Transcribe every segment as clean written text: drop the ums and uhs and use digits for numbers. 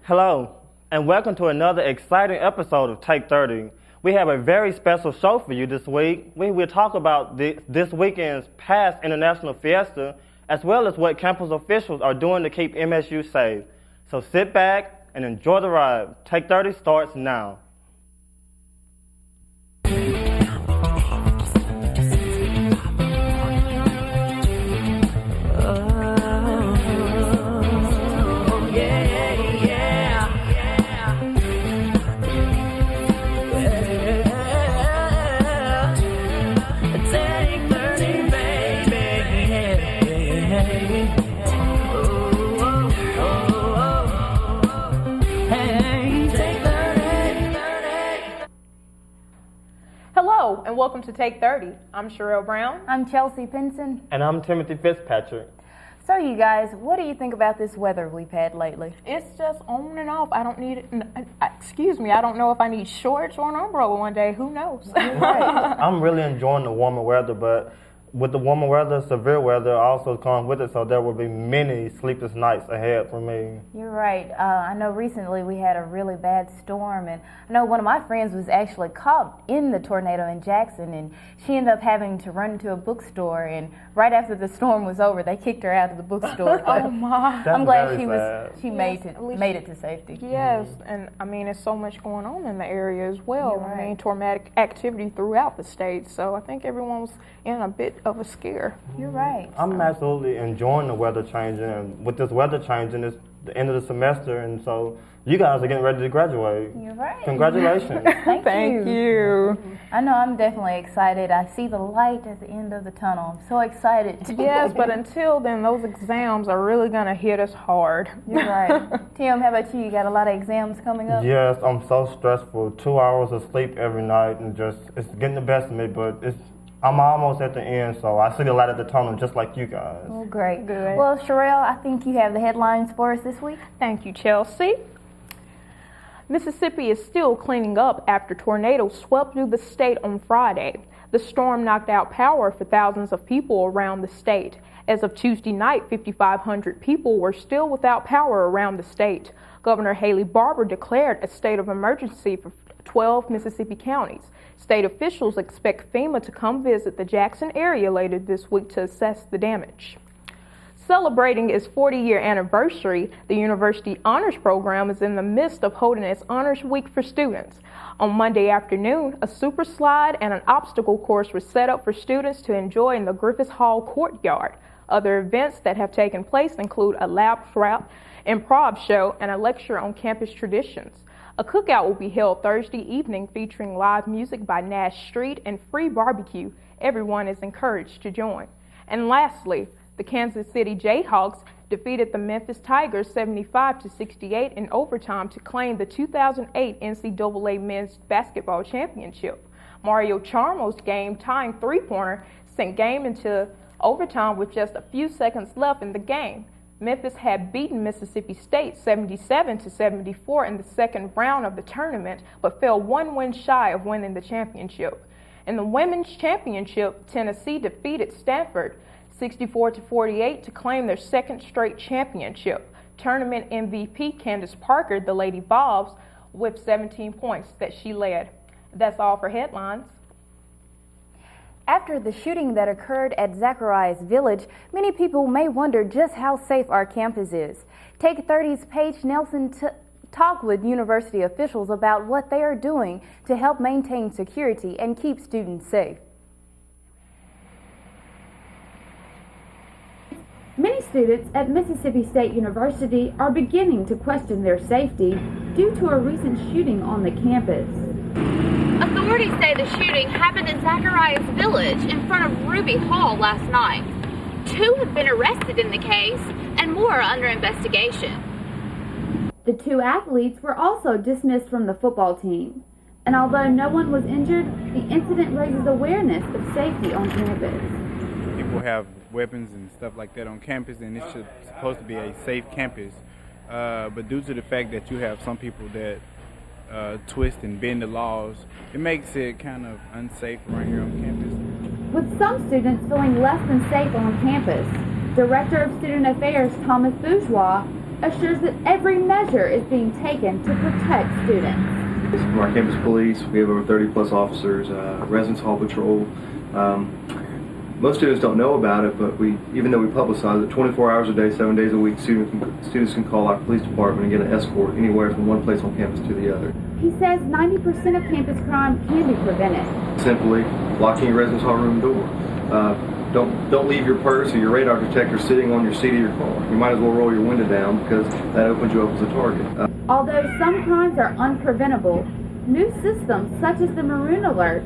Hello, and welcome to another exciting episode of Take 30. We have a very special show for you this week. We will talk about this weekend's past international fiesta, as well as what campus officials are doing to keep MSU safe. So sit back and enjoy the ride. Take 30 starts now. Hello, and welcome to Take 30. I'm Sherelle Brown. I'm Chelsea Pinson. And I'm Timothy Fitzpatrick. So you guys, what do you think about this weather we've had lately? It's just on and off. I don't need I don't know if I need shorts or an umbrella one day. Who knows? Right. I'm really enjoying the warmer weather, but with the warmer weather, severe weather also comes with it, so there will be many sleepless nights ahead for me. You're right. I know recently we had a really bad storm, and I know one of my friends was actually caught in the tornado in Jackson, and she ended up having to run into a bookstore, and right after the storm was over, they kicked her out of the bookstore. Oh my! I'm glad sad. she made it to safety. Yes, and I mean, there's so much going on in the area as well. You're right. I mean, traumatic activity throughout the state, so I think everyone was in a bit of a scare. You're right. I'm absolutely enjoying the weather changing, and with this weather changing, it's the end of the semester, and so you guys are getting ready to graduate. You're right. Congratulations. Thank you. you. I know I'm definitely excited. I see the light at the end of the tunnel. I'm so excited. Yes, but until then, those exams are really going to hit us hard. You're right. Tim, how about you? You got a lot of exams coming up? Yes, I'm so stressful. 2 hours of sleep every night, and it's getting the best of me, but I'm almost at the end, so I see the light at the tunnel just like you guys. Oh, great. Good. Well, Sherelle, I think you have the headlines for us this week. Thank you, Chelsea. Mississippi is still cleaning up after tornadoes swept through the state on Friday. The storm knocked out power for thousands of people around the state. As of Tuesday night, 5,500 people were still without power around the state. Governor Haley Barbour declared a state of emergency for 12 Mississippi counties. State officials expect FEMA to come visit the Jackson area later this week to assess the damage. Celebrating its 40-year anniversary, the University Honors Program is in the midst of holding its Honors Week for students. On Monday afternoon, a super slide and an obstacle course were set up for students to enjoy in the Griffith Hall courtyard. Other events that have taken place include a lab rap, improv show, and a lecture on campus traditions. A cookout will be held Thursday evening featuring live music by Nash Street and free barbecue. Everyone is encouraged to join. And lastly, the Kansas City Jayhawks defeated the Memphis Tigers 75-68 in overtime to claim the 2008 NCAA Men's Basketball Championship. Mario Charmo's game-tying three-pointer sent game into overtime with just a few seconds left in the game. Memphis had beaten Mississippi State 77-74 in the second round of the tournament, but fell one win shy of winning the championship. In the women's championship, Tennessee defeated Stanford 64-48 to claim their second straight championship. Tournament MVP Candace Parker, the Lady Bobs, with 17 points that she led. That's all for headlines. After the shooting that occurred at Zacharias Village, many people may wonder just how safe our campus is. Take 30's Paige Nelson talked with university officials about what they are doing to help maintain security and keep students safe. Many students at Mississippi State University are beginning to question their safety due to a recent shooting on the campus. Authorities say the shooting happened in Zacharias Village in front of Ruby Hall last night. 2 have been arrested in the case, and more are under investigation. The 2 athletes were also dismissed from the football team. And although no one was injured, the incident raises awareness of safety on campus. People have weapons and stuff like that on campus, and it's supposed to be a safe campus. But due to the fact that you have some people that twist and bend the laws, it makes it kind of unsafe right here on campus. With some students feeling less than safe on campus, Director of Student Affairs Thomas Bourgeois assures that every measure is being taken to protect students. From our campus police, we have over 30 plus officers, residence hall patrol. Most students don't know about it, but even though we publicize it, 24 hours a day, 7 days a week, students can call our police department and get an escort anywhere from one place on campus to the other. He says 90% of campus crime can be prevented. Simply locking your residence hall room door. Don't leave your purse or your radar detector sitting on your seat of your car. You might as well roll your window down because that opens you up as a target. Although some crimes are unpreventable, new systems such as the Maroon Alert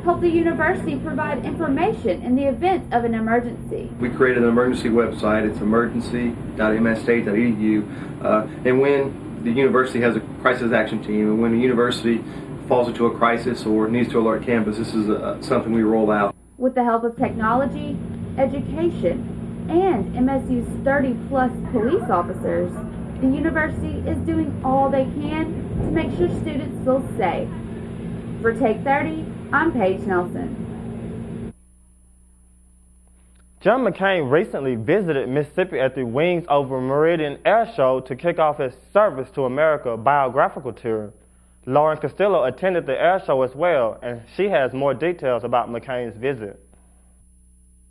help the university provide information in the event of an emergency. We created an emergency website. It's emergency.msstate.edu. And when the university has a crisis action team, and when the university falls into a crisis or needs to alert campus, this is something we roll out. With the help of technology, education, and MSU's 30-plus police officers, the university is doing all they can to make sure students feel safe. For Take 30, I'm Paige Nelson. John McCain recently visited Mississippi at the Wings Over Meridian Air Show to kick off his Service to America biographical tour. Lauren Castillo attended the air show as well, and she has more details about McCain's visit.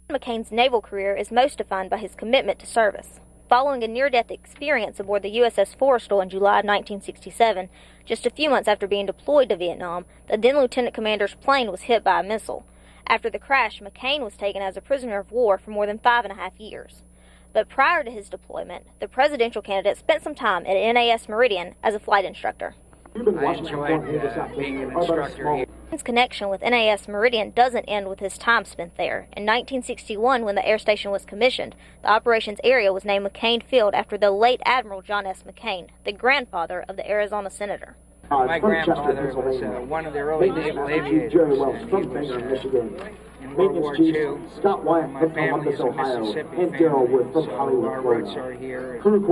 McCain's naval career is most defined by his commitment to service. Following a near-death experience aboard the USS Forrestal in July 1967, just a few months after being deployed to Vietnam, the then lieutenant commander's plane was hit by a missile. After the crash, McCain was taken as a prisoner of war for more than 5.5 years. But prior to his deployment, the presidential candidate spent some time at NAS Meridian as a flight instructor. I enjoyed being an instructor here. His connection with NAS Meridian doesn't end with his time spent there. In 1961, when the air station was commissioned, the operations area was named McCain Field after the late Admiral John S. McCain, the grandfather of the Arizona senator. My grandfather was one of the early naval aviators. He was in World War II. My family is a Mississippi family, so our roots are here. So it's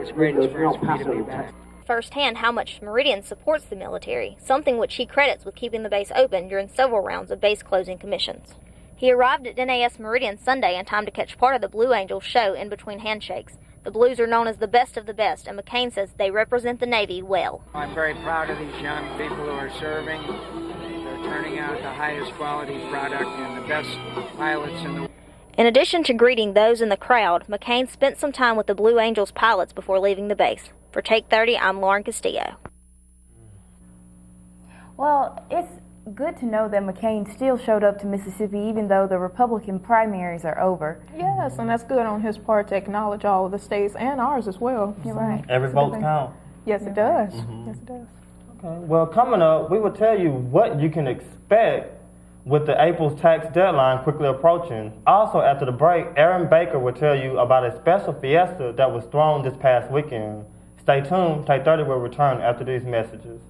a great experience for me to be back. Firsthand how much Meridian supports the military, something which he credits with keeping the base open during several rounds of base closing commissions. He arrived at NAS Meridian Sunday in time to catch part of the Blue Angels show in between handshakes. The Blues are known as the best of the best, and McCain says they represent the Navy well. I'm very proud of these young people who are serving. They're turning out the highest quality product and the best pilots in the world. In addition to greeting those in the crowd, McCain spent some time with the Blue Angels pilots before leaving the base. For Take 30, I'm Lauren Castillo. Well, it's good to know that McCain still showed up to Mississippi even though the Republican primaries are over. Yes, and that's good on his part to acknowledge all of the states and ours as well. You're right. Every vote counts. Yes, it does. Yes, it does. Okay. Well, coming up, we will tell you what you can expect with the April's tax deadline quickly approaching. Also, after the break, Aaron Baker will tell you about a special fiesta that was thrown this past weekend. Stay tuned. Take 30 will return after these messages.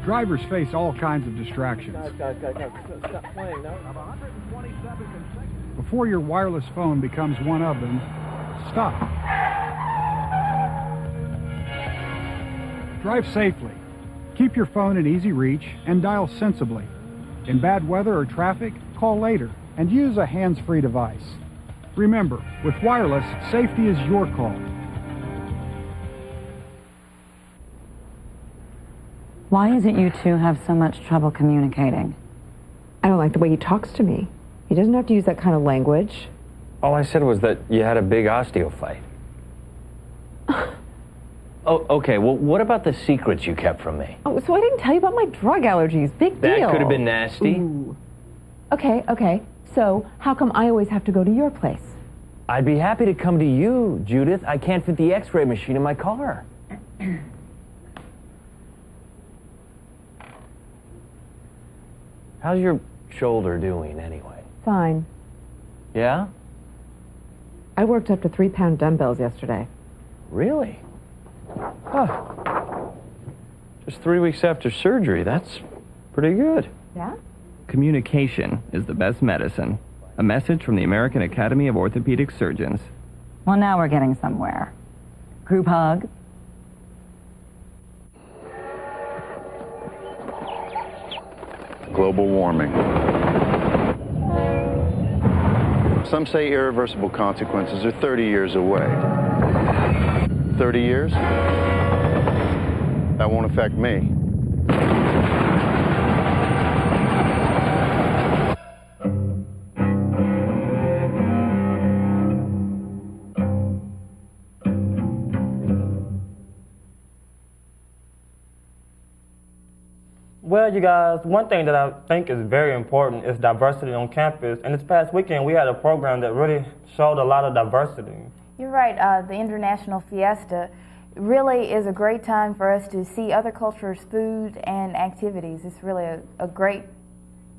Drivers face all kinds of distractions. Before your wireless phone becomes one of them, stop. Drive safely. Keep your phone in easy reach and dial sensibly. In bad weather or traffic, call later and use a hands-free device. Remember, with wireless, safety is your call. Why is it you two have so much trouble communicating? I don't like the way he talks to me. He doesn't have to use that kind of language. All I said was that you had a big osteo fight. Oh, okay, well, what about the secrets you kept from me? Oh, so I didn't tell you about my drug allergies. Big deal. That could have been nasty. Ooh. Okay. So, how come I always have to go to your place? I'd be happy to come to you, Judith. I can't fit the x-ray machine in my car. How's your shoulder doing, anyway? Fine. Yeah? I worked up to 3-pound dumbbells yesterday. Really? Huh. Just 3 weeks after surgery. That's pretty good. Yeah? Communication is the best medicine. A message from the American Academy of Orthopedic Surgeons. Well, now we're getting somewhere. Group hug. Global warming. Some say irreversible consequences are 30 years away. 30 years? That won't affect me. Well, you guys, one thing that I think is very important is diversity on campus. And this past weekend, we had a program that really showed a lot of diversity. You're right. The International Fiesta really is a great time for us to see other cultures' food and activities. It's really a great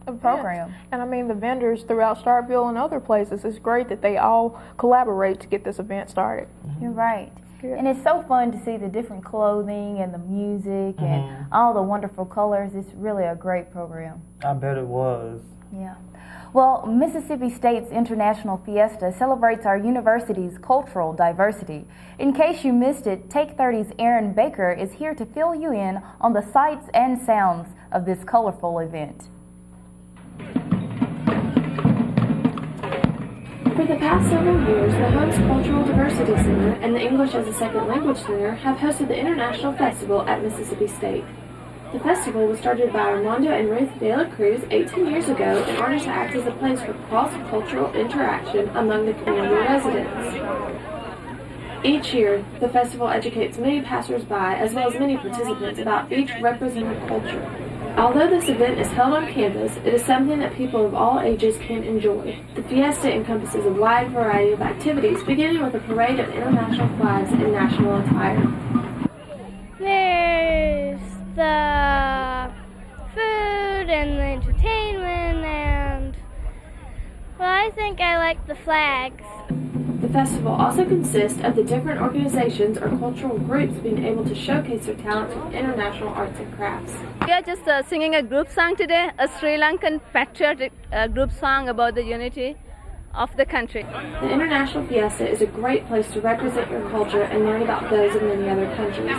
program. Yeah. And I mean, the vendors throughout Starkville and other places, it's great that they all collaborate to get this event started. You're right. Yeah. And it's so fun to see the different clothing and the music and all the wonderful colors. It's really a great program. I bet it was. Yeah. Well, Mississippi State's International Fiesta celebrates our university's cultural diversity. In case you missed it, Take 30's Aaron Baker is here to fill you in on the sights and sounds of this colorful event. For the past several years, the Hope's Cultural Diversity Center and the English as a Second Language Center have hosted the International Festival at Mississippi State. The festival was started by Armando and Ruth De La Cruz 18 years ago in order to act as a place for cross-cultural interaction among the community residents. Each year, the festival educates many passers-by as well as many participants about each represented culture. Although this event is held on campus, it is something that people of all ages can enjoy. The fiesta encompasses a wide variety of activities, beginning with a parade of international flags and national attire. There's the food and the entertainment and, well, I think I like the flags. The festival also consists of the different organizations or cultural groups being able to showcase their talents in international arts and crafts. We are just singing a group song today, a Sri Lankan patriotic group song about the unity of the country. The International Fiesta is a great place to represent your culture and learn about those of many other countries.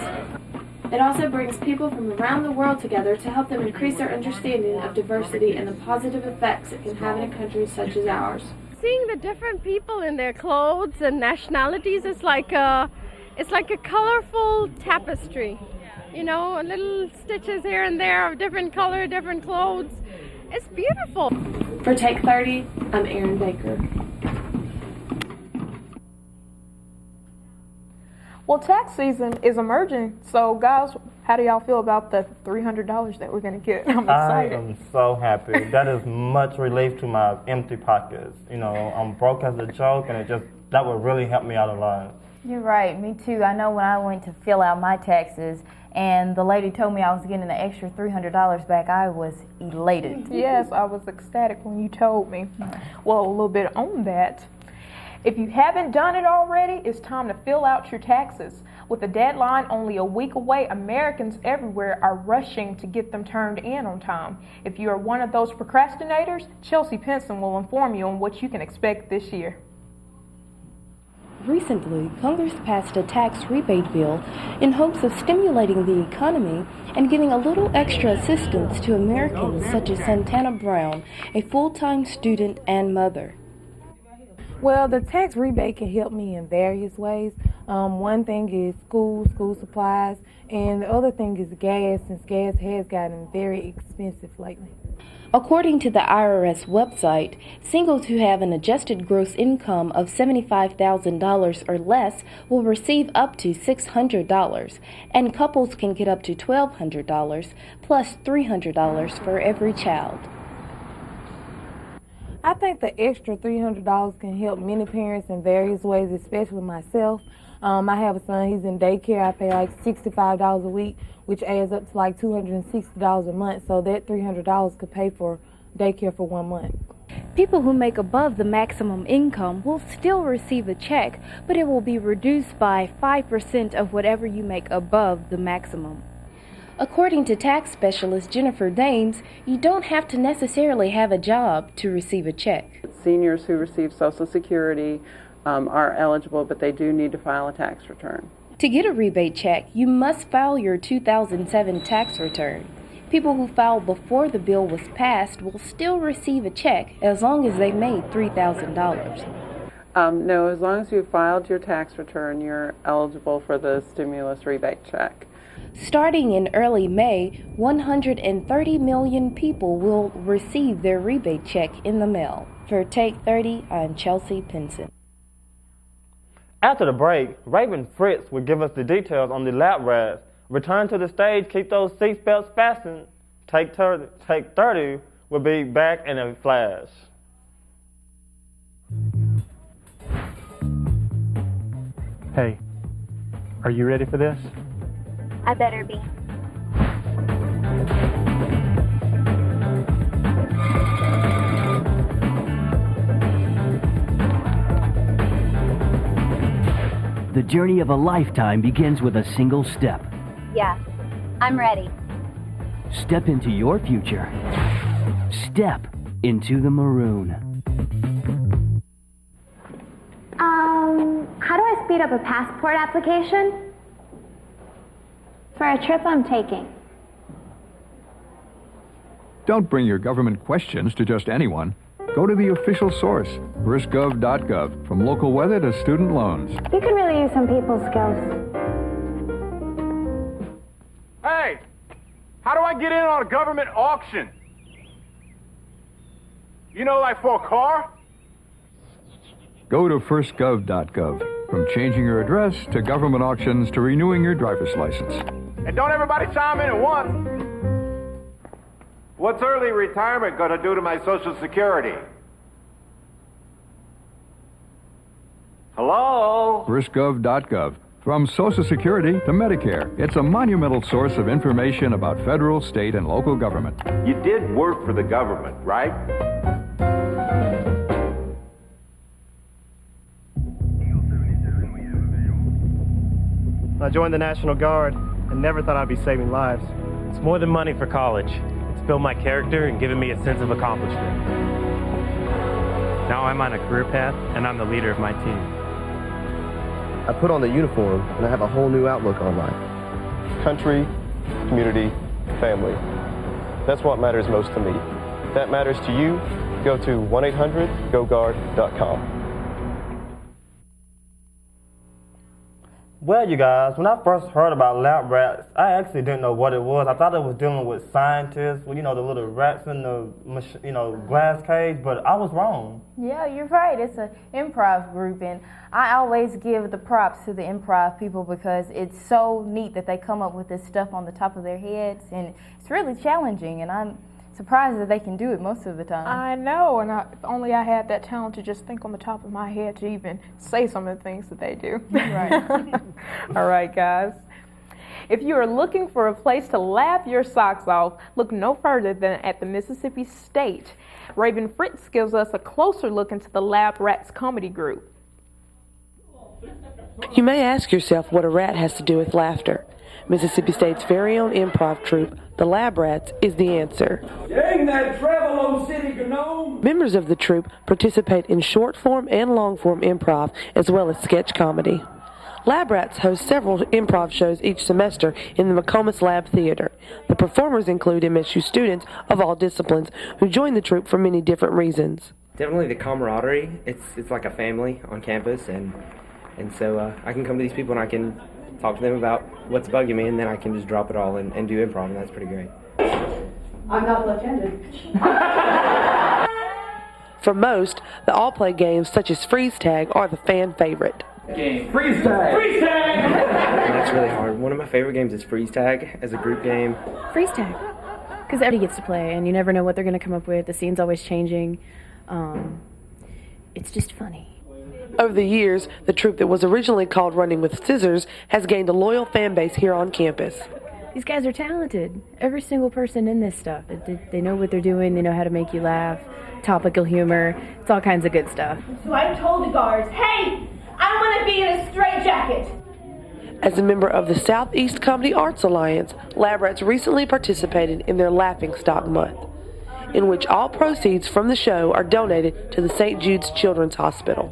It also brings people from around the world together to help them increase their understanding of diversity and the positive effects it can have in a country such as ours. Seeing the different people in their clothes and nationalities is like a colorful tapestry. You know, little stitches here and there of different color, different clothes. It's beautiful. For Take 30, I'm Aaron Baker. Well, tax season is emerging, so guys, how do y'all feel about the $300 that we're going to get? I'm excited. I am so happy. That is much relief to my empty pockets. You know, I'm broke as a joke, and that would really help me out a lot. You're right, me too. I know when I went to fill out my taxes and the lady told me I was getting an extra $300 back, I was elated. Yes, I was ecstatic when you told me. Well, a little bit on that. If you haven't done it already, it's time to fill out your taxes. With the deadline only a week away, Americans everywhere are rushing to get them turned in on time. If you are one of those procrastinators, Chelsea Pinson will inform you on what you can expect this year. Recently, Congress passed a tax rebate bill in hopes of stimulating the economy and giving a little extra assistance to Americans such as Santana Brown, a full-time student and mother. Well, the tax rebate can help me in various ways. One thing is school supplies, and the other thing is gas, since gas has gotten very expensive lately. According to the IRS website, singles who have an adjusted gross income of $75,000 or less will receive up to $600, and couples can get up to $1,200 plus $300 for every child. I think the extra $300 can help many parents in various ways, especially myself. I have a son, he's in daycare. I pay like $65 a week, which adds up to like $260 a month. So that $300 could pay for daycare for 1 month. People who make above the maximum income will still receive a check, but it will be reduced by 5% of whatever you make above the maximum. According to tax specialist Jennifer Daines, you don't have to necessarily have a job to receive a check. Seniors who receive Social Security are eligible, but they do need to file a tax return. To get a rebate check, you must file your 2007 tax return. People who filed before the bill was passed will still receive a check as long as they made $3,000. No, as long as you filed your tax return, you're eligible for the stimulus rebate check. Starting in early May, 130 million people will receive their rebate check in the mail. For Take 30, I'm Chelsea Pinson. After the break, Raven Fritz will give us the details on the lap rats. Return to the stage, keep those seatbelts fastened. Take 30 will be back in a flash. Hey, are you ready for this? I better be. The journey of a lifetime begins with a single step. Yeah, I'm ready. Step into your future. Step into the maroon. How do I speed up a passport application? For a trip I'm taking. Don't bring your government questions to just anyone. Go to the official source, firstgov.gov, from local weather to student loans. You could really use some people skills. Hey, how do I get in on a government auction? You know, like for a car? Go to firstgov.gov, from changing your address to government auctions to renewing your driver's license. And don't everybody chime in at once. What's early retirement going to do to my Social Security? Hello? Firstgov.gov, from Social Security to Medicare. It's a monumental source of information about federal, state, and local government. You did work for the government, right? I joined the National Guard and never thought I'd be saving lives. It's more than money for college. It's built my character and given me a sense of accomplishment. Now I'm on a career path and I'm the leader of my team. I put on the uniform and I have a whole new outlook on life. Country, community, family. That's what matters most to me. If that matters to you, go to 1-800-GO-GUARD.com. Well, you guys, when I first heard about lab rats, I actually didn't know what it was. I thought it was dealing with scientists, well, you know, the little rats in the, you know, glass cage, but I was wrong. Yeah, you're right. It's an improv group, and I always give the props to the improv people because it's so neat that they come up with this stuff on the top of their heads, and it's really challenging, and I'm surprised that they can do it most of the time. I know, and if only I had that talent to just think on the top of my head to even say some of the things that they do. Right. All right, guys. If you are looking for a place to laugh your socks off, look no further than at the Mississippi State. Raven Fritz gives us a closer look into the Lab Rats comedy group. You may ask yourself what a rat has to do with laughter. Mississippi State's very own improv troupe, the Lab Rats, is the answer. Dang that travel, old city gnome! Members of the troupe participate in short-form and long-form improv, as well as sketch comedy. Lab Rats host several improv shows each semester in the McComas Lab Theater. The performers include MSU students of all disciplines who join the troupe for many different reasons. Definitely the camaraderie. It's like a family on campus, and so I can come to these people and I can talk to them about what's bugging me, and then I can just drop it all and do improv, and that's pretty great. I'm not left-handed. For most, the all-play games such as freeze tag are the fan favorite. Game. Freeze tag! Freeze tag! That's really hard. One of my favorite games is freeze tag as a group game. Freeze tag, because everybody gets to play, and you never know what they're going to come up with. The scene's always changing. It's just funny. Over the years, the troupe that was originally called Running with Scissors has gained a loyal fan base here on campus. These guys are talented. Every single person in this stuff. They know what they're doing. They know how to make you laugh. Topical humor. It's all kinds of good stuff. So I told the guards, hey, I want to be in a straitjacket. As a member of the Southeast Comedy Arts Alliance, Lab Rats recently participated in their Laughing Stock Month, in which all proceeds from the show are donated to the St. Jude's Children's Hospital.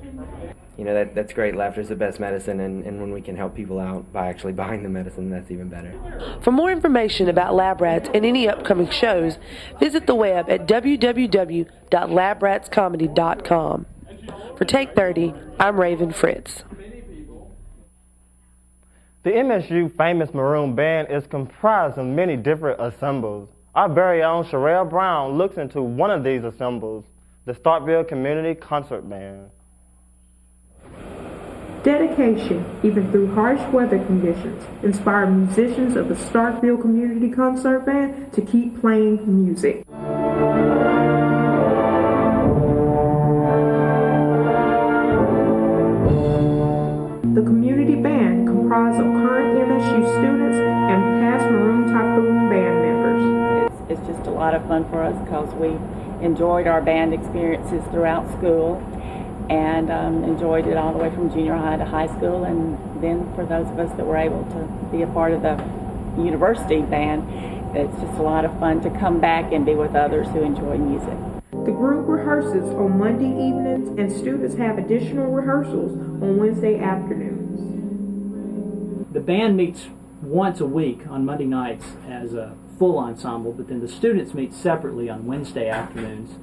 you know, that's great. Laughter is the best medicine, and when we can help people out by actually buying the medicine, that's even better. For more information about Lab Rats and any upcoming shows, visit the web at www.labratscomedy.com. For Take 30, I'm Raven Fritz. The MSU Famous Maroon Band is comprised of many different ensembles. Our very own Sherelle Brown looks into one of these ensembles, the Starkville Community Concert Band. Dedication, even through harsh weather conditions, inspired musicians of the Starkville Community Concert Band to keep playing music. The community band comprised of current MSU students and past Maroon Typhoon band members. It's just a lot of fun for us because we enjoyed our band experiences throughout school and enjoyed it all the way from junior high to high school, and then for those of us that were able to be a part of the university band, it's just a lot of fun to come back and be with others who enjoy music. The group rehearses on Monday evenings, and students have additional rehearsals on Wednesday afternoons. The band meets once a week on Monday nights as a full ensemble, but then the students meet separately on Wednesday afternoons,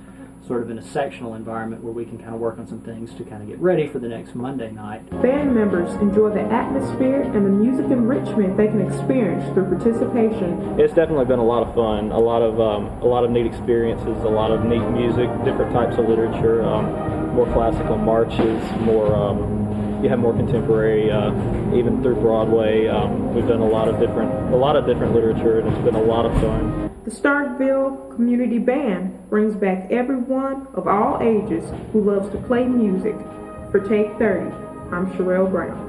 sort of in a sectional environment where we can kind of work on some things to kind of get ready for the next Monday night. Band members enjoy the atmosphere and the music enrichment they can experience through participation. It's definitely been a lot of fun, a lot of neat experiences, a lot of neat music, different types of literature, more classical marches, you have more contemporary, even through Broadway. We've done a lot of different literature, and it's been a lot of fun. The Starkville Community Band brings back everyone of all ages who loves to play music. For Take 30, I'm Sherelle Brown.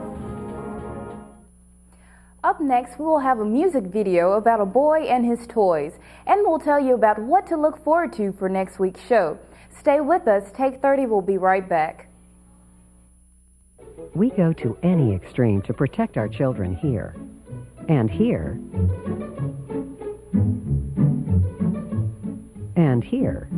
Up next, we will have a music video about a boy and his toys, and we'll tell you about what to look forward to for next week's show. Stay with us. Take 30 will be right back. We go to any extreme to protect our children here. And here. And here.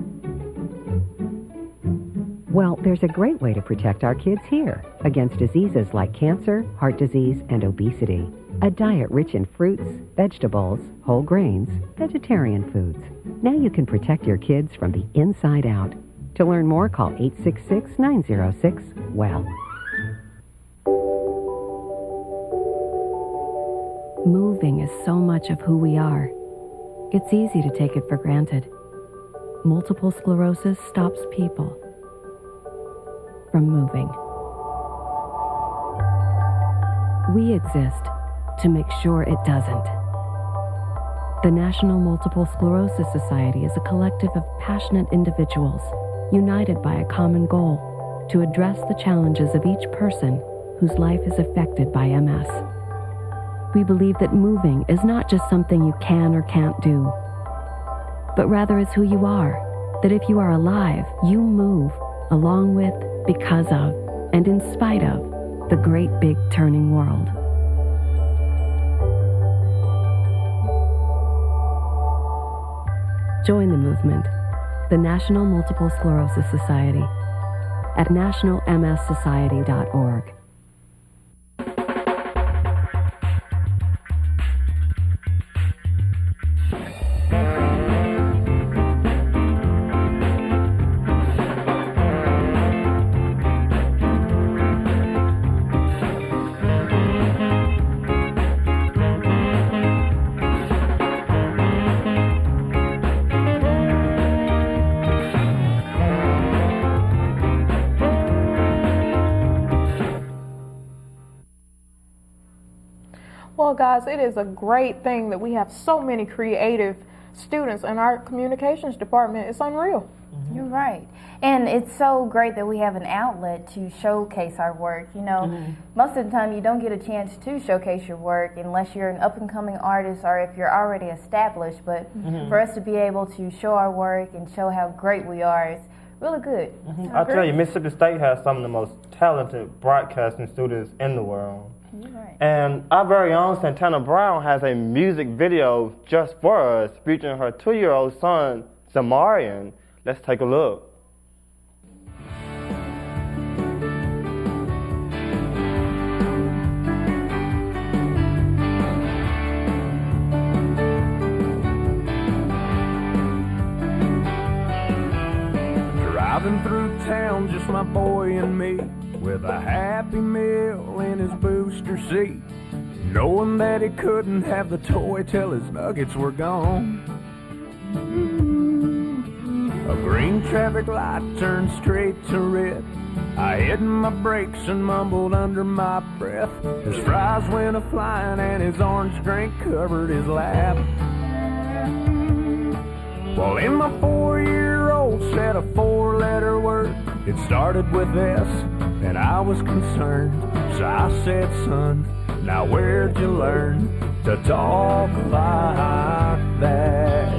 Well, there's a great way to protect our kids here against diseases like cancer, heart disease, and obesity. A diet rich in fruits, vegetables, whole grains, vegetarian foods. Now you can protect your kids from the inside out. To learn more, call 866-906-WELL. Moving is so much of who we are. It's easy to take it for granted. Multiple sclerosis stops people from moving. We exist to make sure it doesn't. The National Multiple Sclerosis Society is a collective of passionate individuals united by a common goal to address the challenges of each person whose life is affected by MS. We believe that moving is not just something you can or can't do, but rather is who you are, that if you are alive, you move along with, because of, and in spite of the great big turning world. Join the movement, the National Multiple Sclerosis Society, at nationalmssociety.org. Well, guys, it is a great thing that we have so many creative students in our communications department. It's unreal. You're right. And it's so great that we have an outlet to showcase our work. You know, most of the time you don't get a chance to showcase your work unless you're an up-and-coming artist or if you're already established. But for us to be able to show our work and show how great we are is really good. I tell you, Mississippi State has some of the most talented broadcasting students in the world. Right. And our very own Tatiana Brown has a music video just for us featuring her 2-year-old son, Zamarian. Let's take a look. Driving through town, just my boy and me, with a Happy Meal in his booster seat, knowing that he couldn't have the toy till his nuggets were gone. A green traffic light turned straight to red. I hit my brakes and mumbled under my breath. His fries went a-flying and his orange drink covered his lap. Well, in my 4-year-old said a 4-letter word. It started with S, and I was concerned. So I said, son, now where'd you learn to talk like that?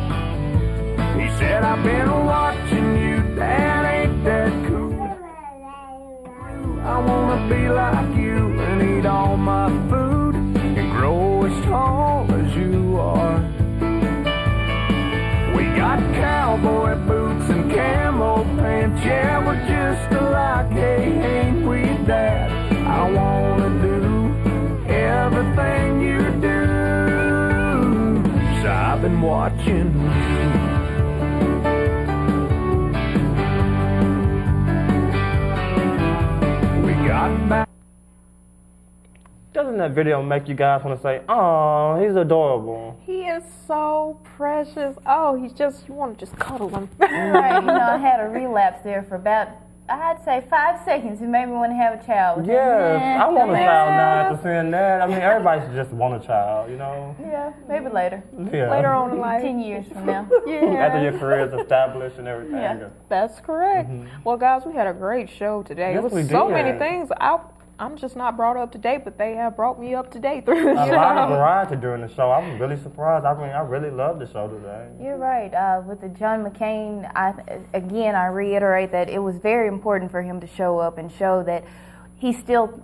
He said, I've been watching you, Dad, ain't that cool? I wanna be like you and eat all my food and grow as tall as you are. We got cowboy boots and camo pants, yeah, we're just alike, hey, ain't we, Dad? I wanna do everything you do, so I've been watching you. Doesn't that video make you guys want to say, oh, he's adorable? He is so precious. Oh, he's just, you want to just cuddle him. Right, you know, I had a relapse there for about, I'd say 5 seconds. It made me want to have a child with him. Yes, I want a child now after seeing that. I mean, everybody should just want a child, you know? Yeah, maybe later. Yeah. Later on in life. 10 years from now. Yeah. After your career is established and everything. Yeah, that's correct. Well, guys, we had a great show today. Yes, It was we so did. many things. I'm just not brought up to date, but they have brought me up to date through the show. A lot of variety during the show. I was really surprised. I mean, I really loved the show today. You're right. With the John McCain, I reiterate that it was very important for him to show up and show that he still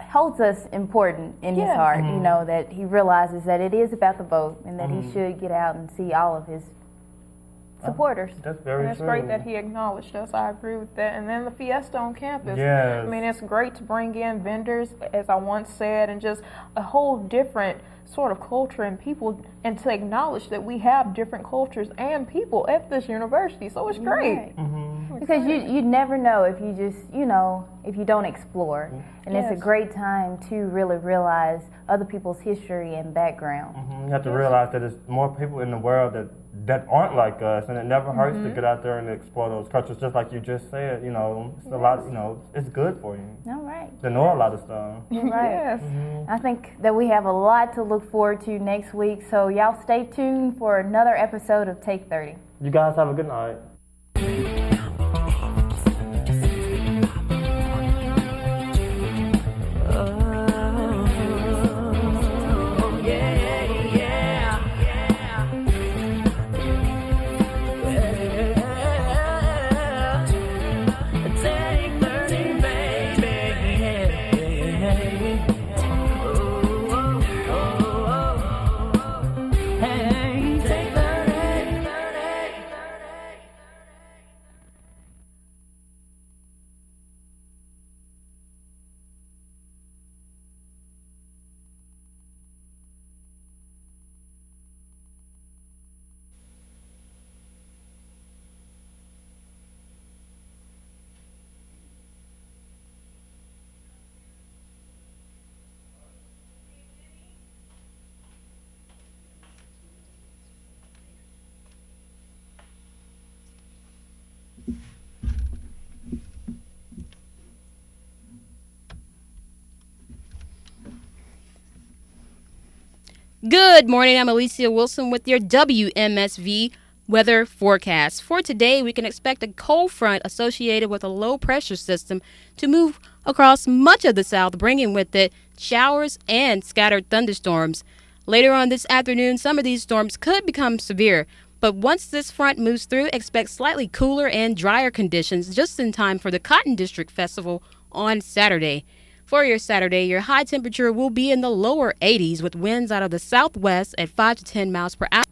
holds us important in his heart. You know, that he realizes that it is about the vote and that he should get out and see all of his supporters. That's very It's true. great that he acknowledged us. I agree with that. And then the Fiesta on campus. Yes. I mean, it's great to bring in vendors, as I once said, and just a whole different sort of culture and people, and to acknowledge that we have different cultures and people at this university. So it's great. Right. Because you never know if you just, you know, if you don't explore. And it's a great time to really realize other people's history and background. You have to realize that there's more people in the world that aren't like us, and it never hurts to get out there and explore those cultures, just like you just said. You know, it's a lot. You know, it's good for you. All right. To know a lot of stuff. You're right. Yes. I think that we have a lot to look forward to next week, so y'all stay tuned for another episode of Take 30. You guys have a good night. Good morning, I'm Alicia Wilson with your WMSV weather forecast. For today, we can expect a cold front associated with a low pressure system to move across much of the south, bringing with it showers and scattered thunderstorms. Later on this afternoon, some of these storms could become severe, but once this front moves through, expect slightly cooler and drier conditions just in time for the Cotton District Festival on Saturday. For your Saturday, your high temperature will be in the lower 80s with winds out of the southwest at 5 to 10 miles per hour.